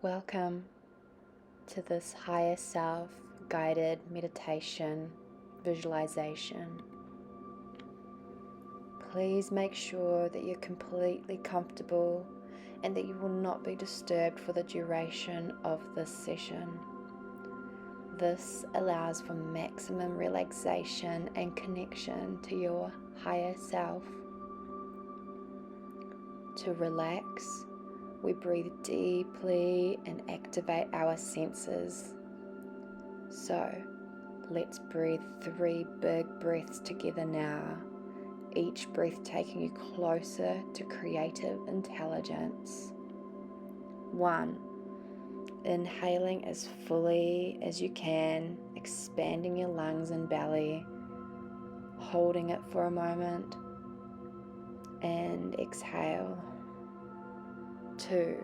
Welcome to this higher self guided meditation visualization. Please make sure that you're completely comfortable and that you will not be disturbed for the duration of this session. This allows for maximum relaxation and connection to your higher self. To relax, we breathe deeply and activate our senses. So, let's breathe 3 big breaths together now, each breath taking you closer to creative intelligence. 1. Inhaling as fully as you can, expanding your lungs and belly, holding it for a moment, and exhale. 2.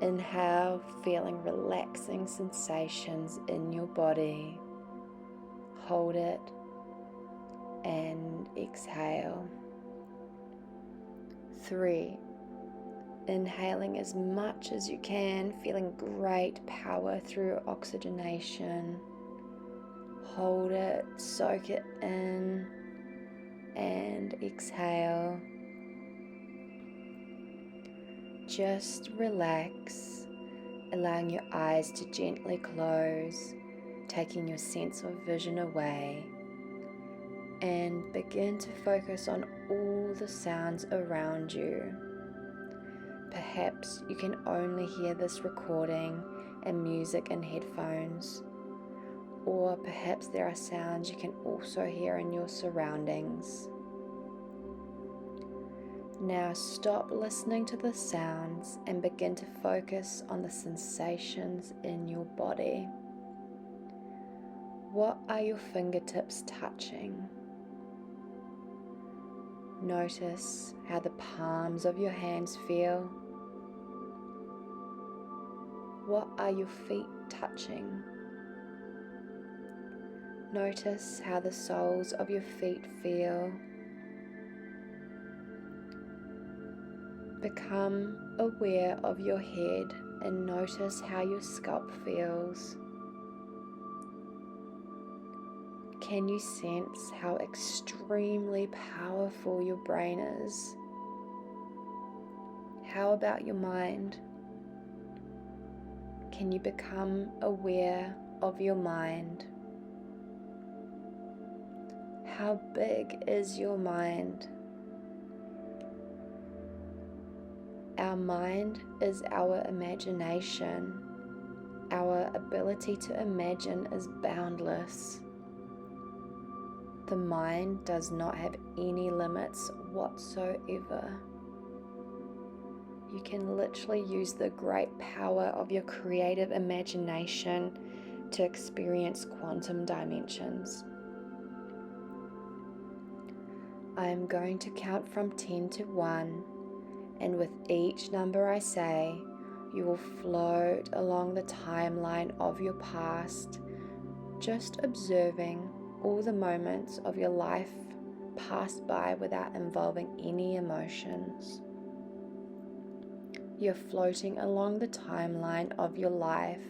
Inhale, feeling relaxing sensations in your body. Hold it and exhale. 3. Inhaling as much as you can, feeling great power through oxygenation. Hold it, soak it in, and exhale. Just relax, allowing your eyes to gently close, taking your sense of vision away, and begin to focus on all the sounds around you. Perhaps you can only hear this recording and music in headphones, or perhaps there are sounds you can also hear in your surroundings. Now stop listening to the sounds and begin to focus on the sensations in your body. What are your fingertips touching? Notice how the palms of your hands feel. What are your feet touching? Notice how the soles of your feet feel. Become aware of your head and notice how your scalp feels. Can you sense how extremely powerful your brain is? How about your mind? Can you become aware of your mind? How big is your mind? Our mind is our imagination. Our ability to imagine is boundless. The mind does not have any limits whatsoever. You can literally use the great power of your creative imagination to experience quantum dimensions. I am going to count from 10 to 1. And with each number I say, you will float along the timeline of your past, just observing all the moments of your life passed by without involving any emotions. You're floating along the timeline of your life,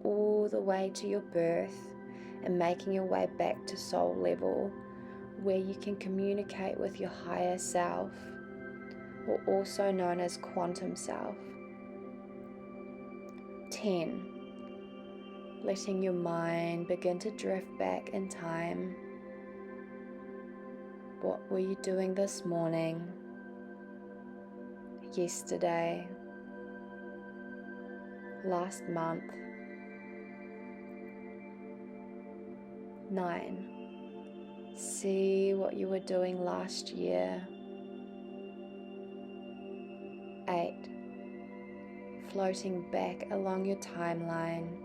all the way to your birth, and making your way back to soul level, where you can communicate with your higher self, or also known as quantum self. 10. Letting your mind begin to drift back in time. What were you doing this morning? Yesterday? Last month? 9. See what you were doing last year. 8. Floating back along your timeline.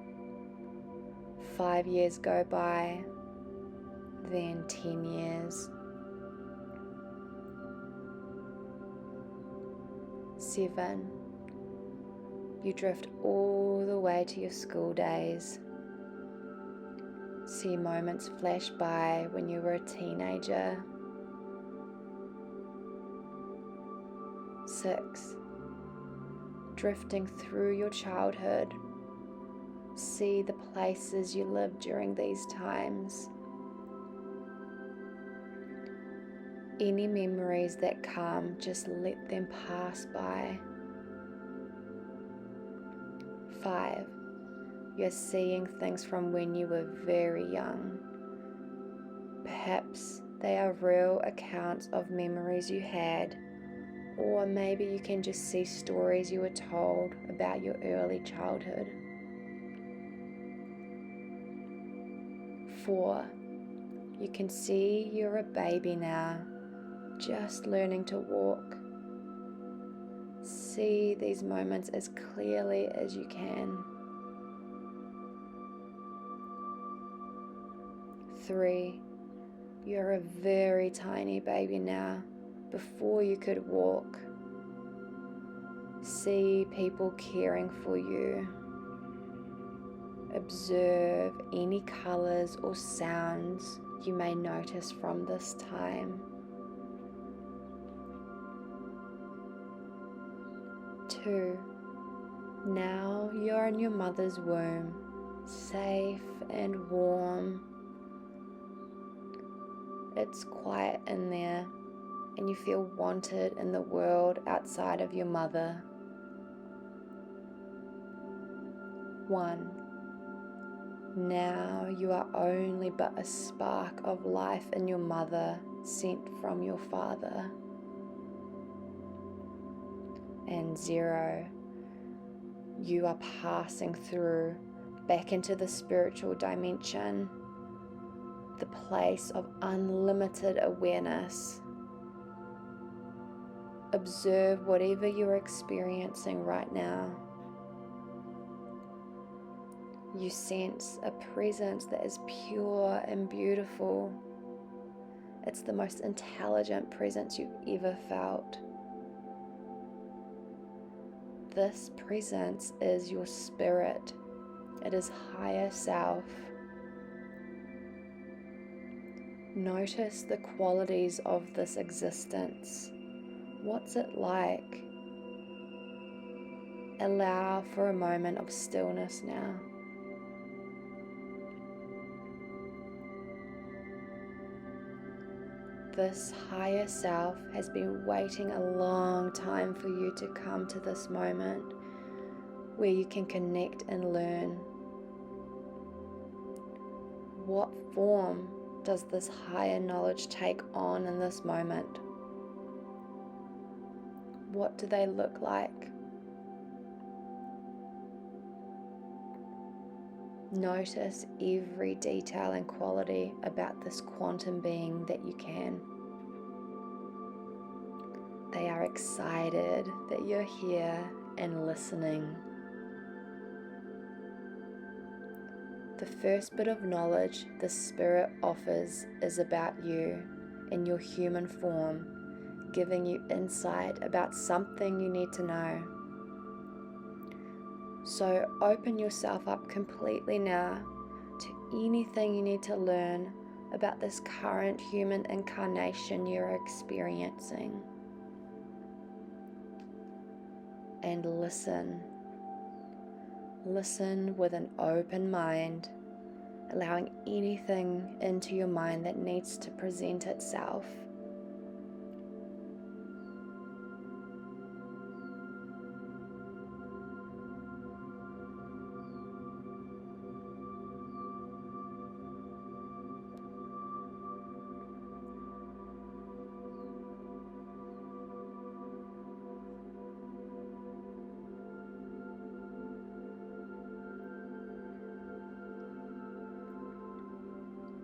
5 years go by, then 10 years. 7. You drift all the way to your school days. See moments flash by when you were a teenager. 6. drifting through your childhood. See the places you lived during these times. Any memories that come, just let them pass by. 5. You're seeing things from when you were very young. Perhaps they are real accounts of memories you had, or maybe you can just see stories you were told about your early childhood. 4. You can see you're a baby now, just learning to walk. See these moments as clearly as you can. 3. You're a very tiny baby now, before you could walk. See people caring for you. Observe any colors or sounds you may notice from this time. 2. Now you're in your mother's womb, safe and warm. It's quiet in there, and you feel wanted in the world outside of your mother. 1. Now you are only but a spark of life in your mother, sent from your father. And 0. You are passing through back into the spiritual dimension, the place of unlimited awareness. Observe whatever you're experiencing right now. You sense a presence that is pure and beautiful. It's the most intelligent presence you've ever felt. This presence is your spirit. It is higher self. Notice the qualities of this existence. What's it like? Allow for a moment of stillness now. This higher self has been waiting a long time for you to come to this moment where you can connect and learn. What form does this higher knowledge take on in this moment? What do they look like? Notice every detail and quality about this quantum being that you can. They are excited that you're here and listening. The first bit of knowledge the Spirit offers is about you in your human form, giving you insight about something you need to know. So open yourself up completely now to anything you need to learn about this current human incarnation you're experiencing. And listen. Listen with an open mind, allowing anything into your mind that needs to present itself.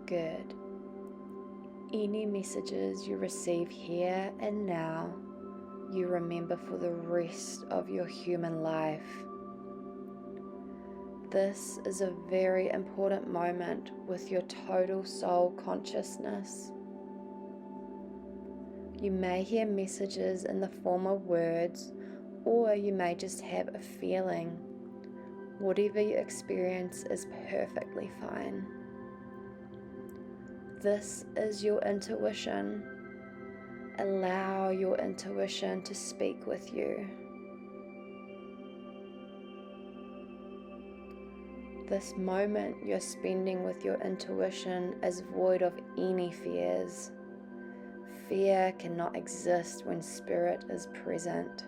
Good. Any messages you receive here and now, you remember for the rest of your human life. This is a very important moment with your total soul consciousness. You may hear messages in the form of words, or you may just have a feeling. Whatever you experience is perfectly fine. This is your intuition. Allow your intuition to speak with you. This moment you're spending with your intuition is void of any fears. Fear cannot exist when spirit is present.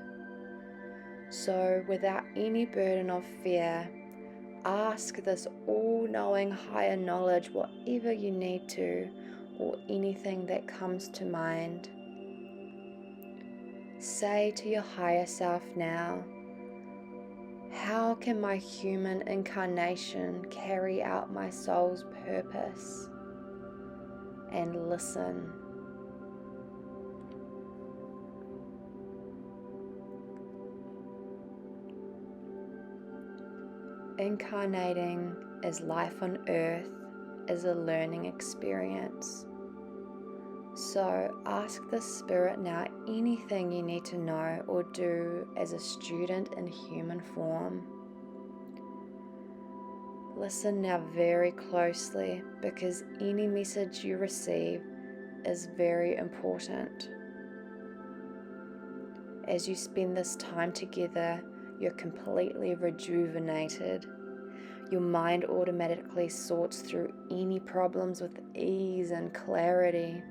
So, without any burden of fear, ask this all-knowing higher knowledge whatever you need to, or anything that comes to mind. Say to your higher self now, how can my human incarnation carry out my soul's purpose? And listen. Incarnating as life on earth is a learning experience. So ask the spirit now anything you need to know or do as a student in human form. Listen now very closely, because any message you receive is very important. As you spend this time together, you're completely rejuvenated. Your mind automatically sorts through any problems with ease and clarity.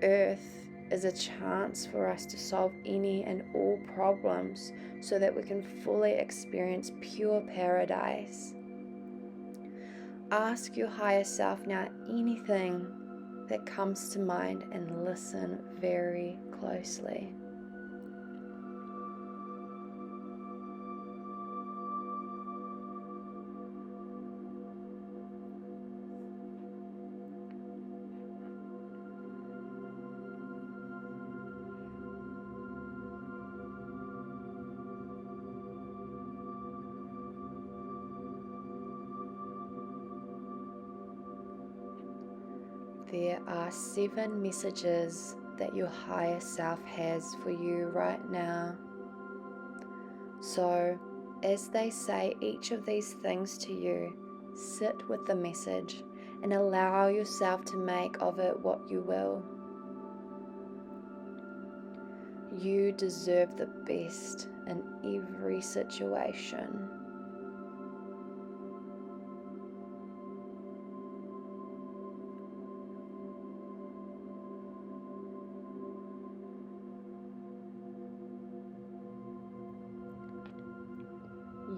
Earth is a chance for us to solve any and all problems so that we can fully experience pure paradise. Ask your higher self now anything that comes to mind and listen very closely. There are 7 messages that your higher self has for you right now. So, as they say each of these things to you, sit with the message and allow yourself to make of it what you will. You deserve the best in every situation.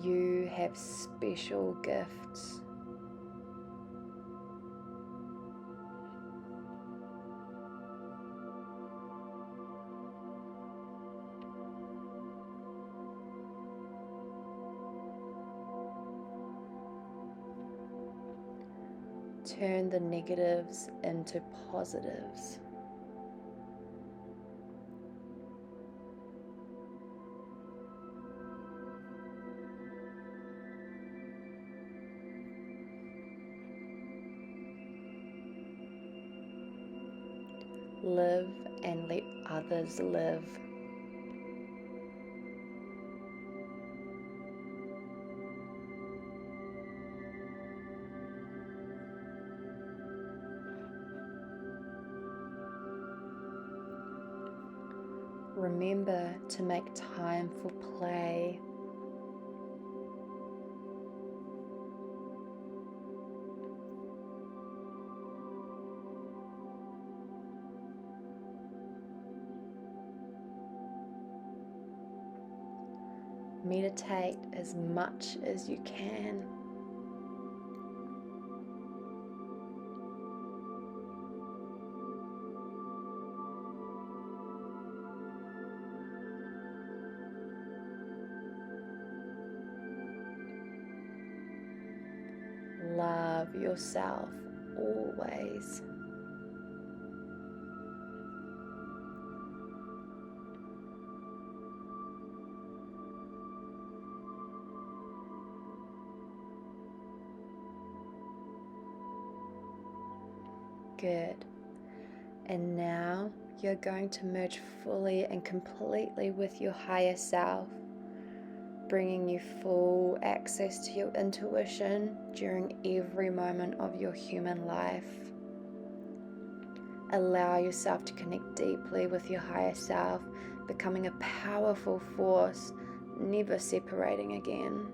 You have special gifts. Turn the negatives into positives. Live and let others live. Remember to make time for play. Meditate as much as you can. Love yourself always. Good. And now you're going to merge fully and completely with your higher self, bringing you full access to your intuition during every moment of your human life. Allow yourself to connect deeply with your higher self, becoming a powerful force, never separating again.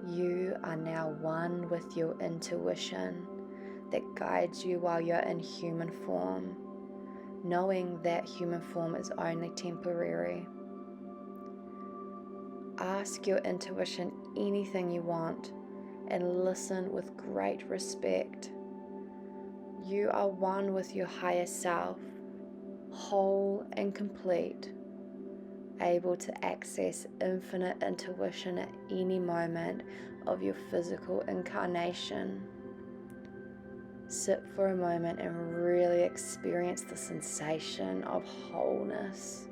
You are now one with your intuition that guides you while you're in human form, knowing that human form is only temporary. Ask your intuition anything you want and listen with great respect. You are one with your higher self, whole and complete, able to access infinite intuition at any moment of your physical incarnation. Sit for a moment and really experience the sensation of wholeness.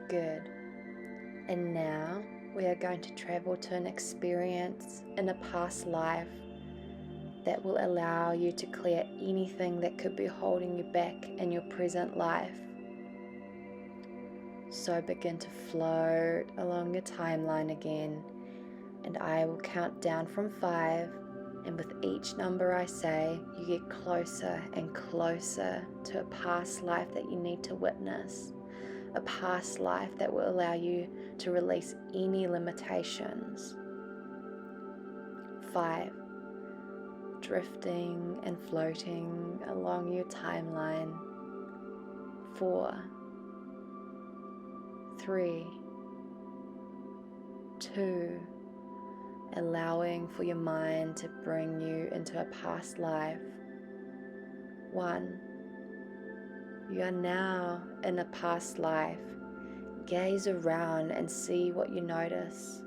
Good. And now we are going to travel to an experience in a past life that will allow you to clear anything that could be holding you back in your present life. So begin to float along your timeline again, and I will count down from 5, and with each number I say, you get closer and closer to a past life that you need to witness, a past life that will allow you to release any limitations. 5. Drifting and floating along your timeline. 4, 3, 2, allowing for your mind to bring you into a past life. 1, you are now in a past life. Gaze around and see what you notice.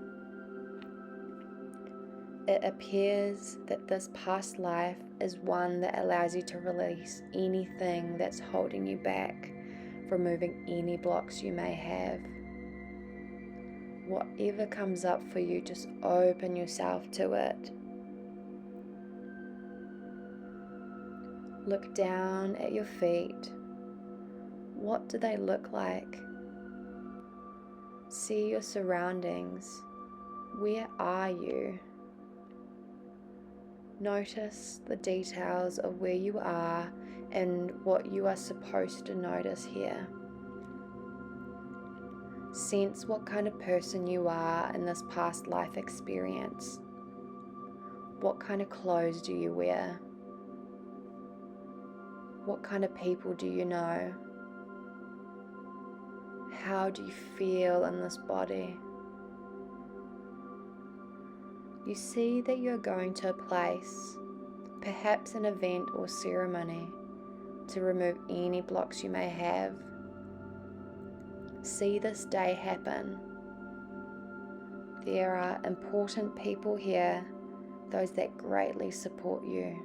It appears that this past life is one that allows you to release anything that's holding you back, removing any blocks you may have. Whatever comes up for you, just open yourself to it. Look down at your feet. What do they look like? See your surroundings. Where are you? Notice the details of where you are and what you are supposed to notice here. Sense what kind of person you are in this past life experience. What kind of clothes do you wear? What kind of people do you know? How do you feel in this body? You see that you're going to a place, perhaps an event or ceremony, to remove any blocks you may have. See this day happen. There are important people here, those that greatly support you.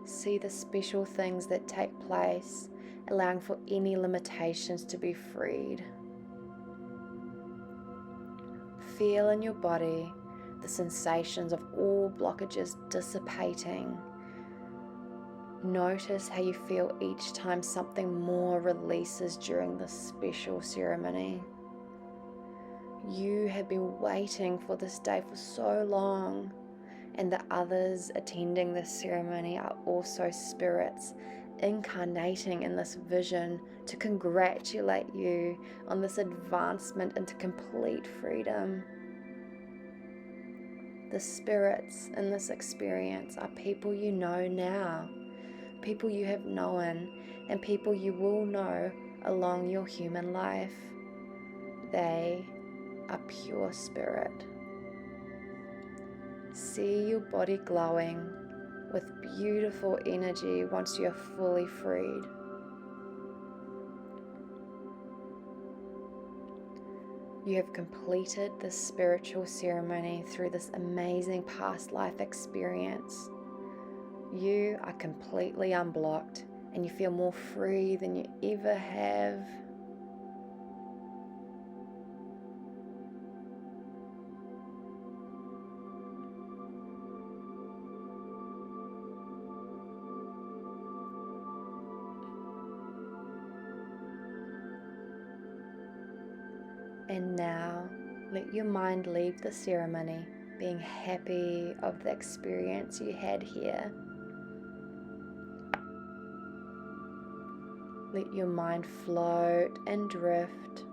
See the special things that take place, allowing for any limitations to be freed. Feel in your body the sensations of all blockages dissipating. Notice how you feel each time something more releases during this special ceremony. You have been waiting for this day for so long, and the others attending this ceremony are also spirits incarnating in this vision to congratulate you on this advancement into complete freedom. The spirits in this experience are people you know now, people you have known, and people you will know along your human life. They are pure spirit. See your body glowing with beautiful energy once you're fully freed. You have completed this spiritual ceremony through this amazing past life experience. You are completely unblocked and you feel more free than you ever have. And now Let your mind leave the ceremony, being happy of the experience you had here. Let your mind float and drift,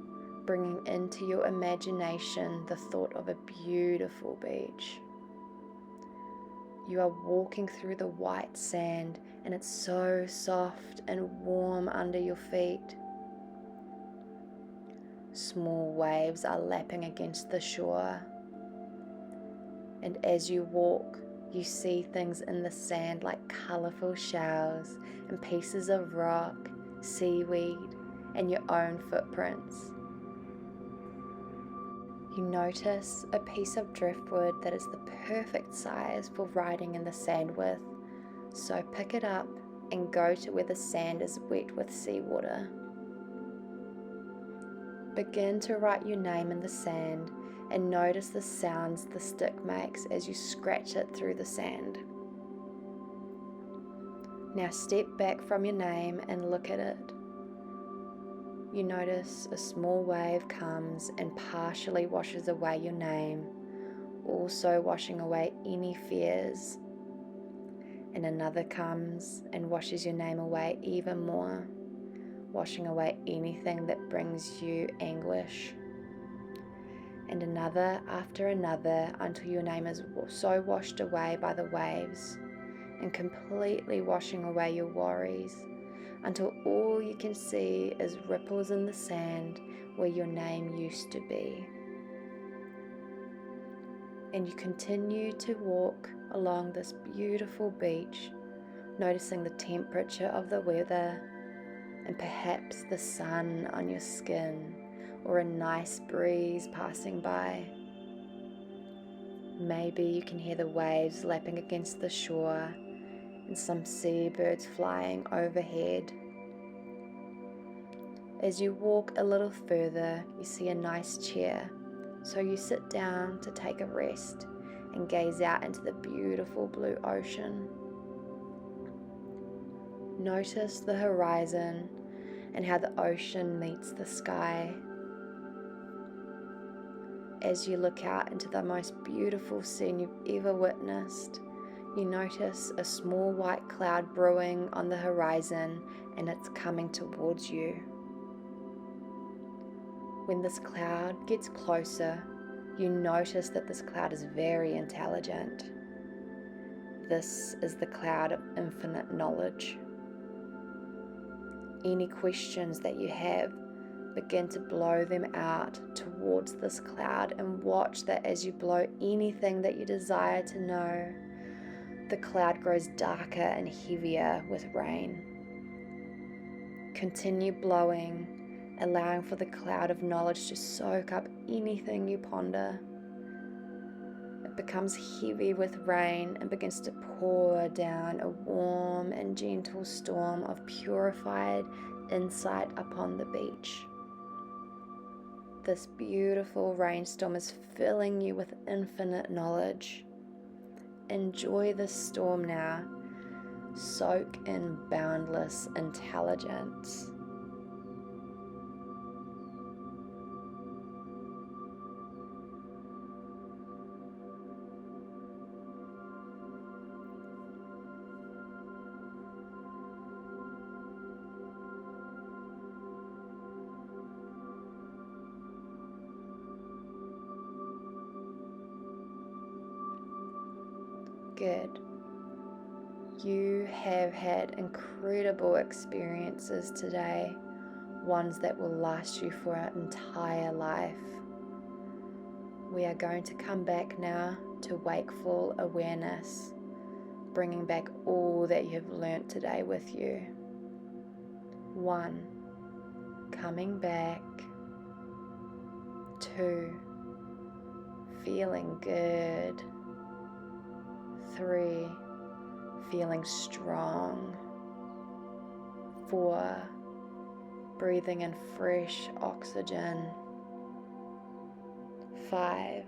bringing into your imagination the thought of a beautiful beach. You are walking through the white sand, and it's so soft and warm under your feet. Small waves are lapping against the shore, and as you walk, you see things in the sand like colourful shells and pieces of rock, seaweed, and your own footprints. You notice a piece of driftwood that is the perfect size for riding in the sand with, so pick it up and go to where the sand is wet with seawater. Begin to write your name in the sand and notice the sounds the stick makes as you scratch it through the sand. Now step back from your name and look at it. You notice a small wave comes and partially washes away your name, also washing away any fears. And another comes and washes your name away even more, washing away anything that brings you anguish. And another after another until your name is so washed away by the waves and completely washing away your worries, until all you can see is ripples in the sand where your name used to be. And you continue to walk along this beautiful beach, noticing the temperature of the weather and perhaps the sun on your skin or a nice breeze passing by. Maybe you can hear the waves lapping against the shore and some seabirds flying overhead. As you walk a little further, you see a nice chair, so you sit down to take a rest and gaze out into the beautiful blue ocean. Notice the horizon and how the ocean meets the sky. As you look out into the most beautiful scene you've ever witnessed, you notice a small white cloud brewing on the horizon, and it's coming towards you. When this cloud gets closer, you notice that this cloud is very intelligent. This is the cloud of infinite knowledge. Any questions that you have, begin to blow them out towards this cloud and watch that as you blow anything that you desire to know, the cloud grows darker and heavier with rain. Continue blowing, allowing for the cloud of knowledge to soak up anything you ponder. It becomes heavy with rain and begins to pour down a warm and gentle storm of purified insight upon the beach. This beautiful rainstorm is filling you with infinite knowledge. Enjoy this storm now. Soak in boundless intelligence. Good. You have had incredible experiences today, ones that will last you for an entire life. We are going to come back now to wakeful awareness, bringing back all that you have learnt today with you. 1. Coming back. 2. Feeling good. 3. Feeling strong. 4. Breathing in fresh oxygen. 5.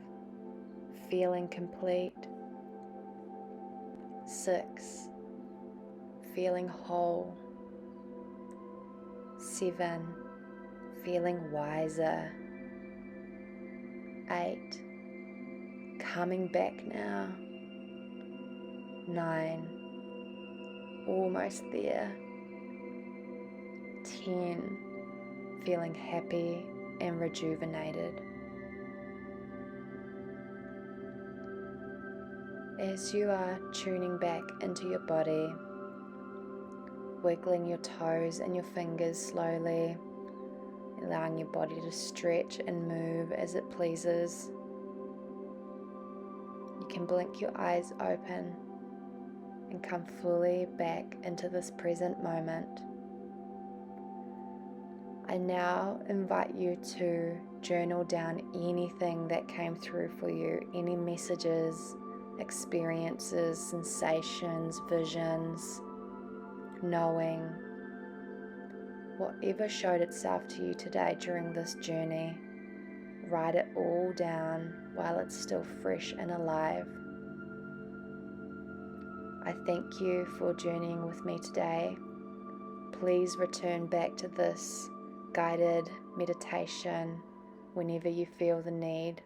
Feeling complete. 6. Feeling whole. 7. Feeling wiser. 8. Coming back now. 9. Almost there. 10. Feeling happy and rejuvenated. As you are tuning back into your body, wiggling your toes and your fingers slowly, allowing your body to stretch and move as it pleases. You can blink your eyes open and come fully back into this present moment. I now invite you to journal down anything that came through for you, any messages, experiences, sensations, visions, knowing, whatever showed itself to you today during this journey. Write it all down while it's still fresh and alive. I thank you for journeying with me today. Please return back to this guided meditation whenever you feel the need.